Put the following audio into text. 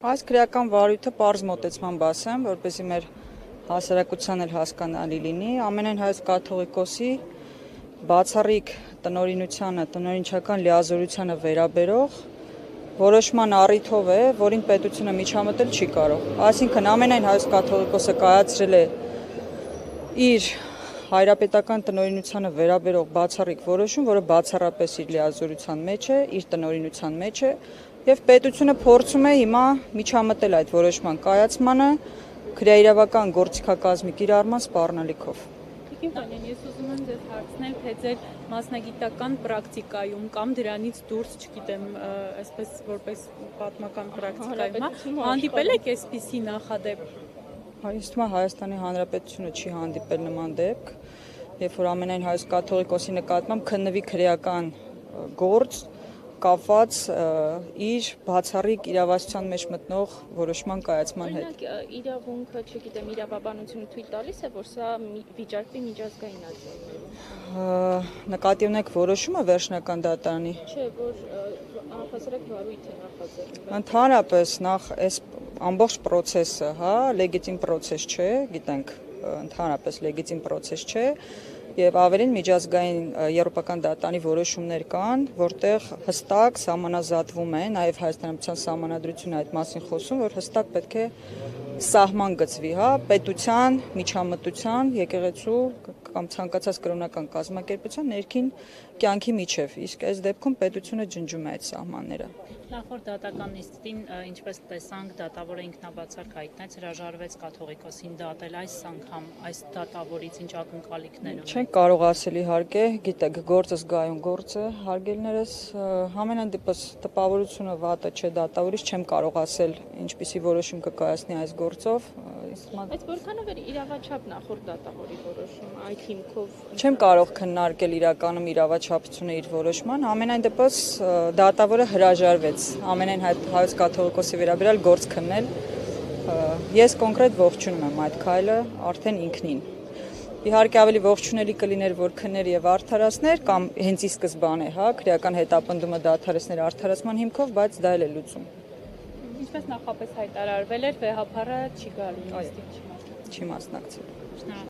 Այս քրեական վարույթը պարզ մոտեցման բաս եմ, որպեսզի մեր հասարակության էլ հասկանալի լինի, ամենայն Հայոց կաթողիկոսի բացառիկ տնօրինությանը, տնօրինչական լիազորությանը վերաբերող որոշման առիթով է, որին պետությունը միջամտել չի կարող։ Այսինքն ամենայն Հայոց կաթողիկոսը կայացրել է իր հայրապետական տնօրինությանը վերաբերող բացառիկ որոշում, որը բացառապես իր լիազորության մեջ է, իր տնօրինության մեջ է, եւ պետությունը փորձում է հիմա միջամտել այդ որոշման կայացմանը քրեաիրավական գործիքակազմի կիրառման սպառնալիքով։ Ես ուզում եմ ձեզ հարցնել, թե ձեր մասնագիտական պրակտիկայում կամ դրանից դուրս, չգիտեմ, այսպես որպես պատմական պրակտիկայում, հանդիպել եք այսպիսի նախադեպ։ Ինձ թվում է Հայաստանի Հանրապետությունը չի հանդիպել նման դեպք, երբ որ ամենայն Հայոց կաթողիկոսի նկատմամբ քննվի քրեական գործ կապված իր բացառիկ իրավասության մեջ մտնող որոշման կայացման հետ։ Օրինակ, իրավունքը, չգիտեմ, իրավաբանությունը թույլ տալիս է, որ սա վիճարկվի միջազգային արձակում։ Նկատի ունեք որոշումը վերջնական դատարանի։ Չէ, որ առհասարակ վարույթ է նախաձեռնվել։ Ընդհանրապես նախ այս ամբողջ process-ը, լեգիտիմ process չէ, գիտենք, ընդհանրապես լեգիտիմ process չէ, եւ ավելին միջազգային եվրոպական դատարանի որոշումներ կան, որտեղ հստակ սահմանազատվում է, նաեւ Հայաստանյան սահմանադրությունը այդ մասին խոսում, որ հստակ պետք է սահման գծվի, պետության, միջամտության, եկեղեցու կամ ցանկացած կրոնական կազմակերպության ներքին կյանքի միջև, իսկ այս դեպքում պետությունը ջնջում է այդ սահմանները։ Նախորդ դատական նիստին, ինչպես տեսանք, դատավորը ինքնաբացարկ հայտնեց, հրաժարվեց կաթողիկոսին դատել այս անգամ, այս դատավորից ինչ ակնկալիքներ ունեն։ Չենք կարող ասել իհարկե, գիտեք, գործը զգայուն գործ է, հարգելներս, համենայն դեպս տպավորությունը վատը չէ դատավորից, չեմ կարող ասել ինչպիսի որոշում կկայացնի այս գործով։ Բայց որքանով էր իրավաչափ նախորդ դատավորի որոշումը, այդ հիմքով։ Չեմ կարող քննարկել իրականում իրավաչափությունը իր որոշման, ամենայն դեպս դատավորը հրաժարվեց ամենայն Հայոց կաթողիկոսի վերաբերյալ գործ քննել։ Ես կոնկրետ ողջունում եմ այդ քայլը արդեն ինքնին։ Իհարկե ավելի ողջունելի կլիներ, որ քններ եւ արդարացներ կամ հենց ի սկզբանե, քրեական հետապնդումը դադարեցներ արդարացման հիմքով, բայց դա էլ է լուծում։ Ինչպես նախապես հայտարարվել էր, վեհափառը չի գալու նիստին, չի մասնակցել։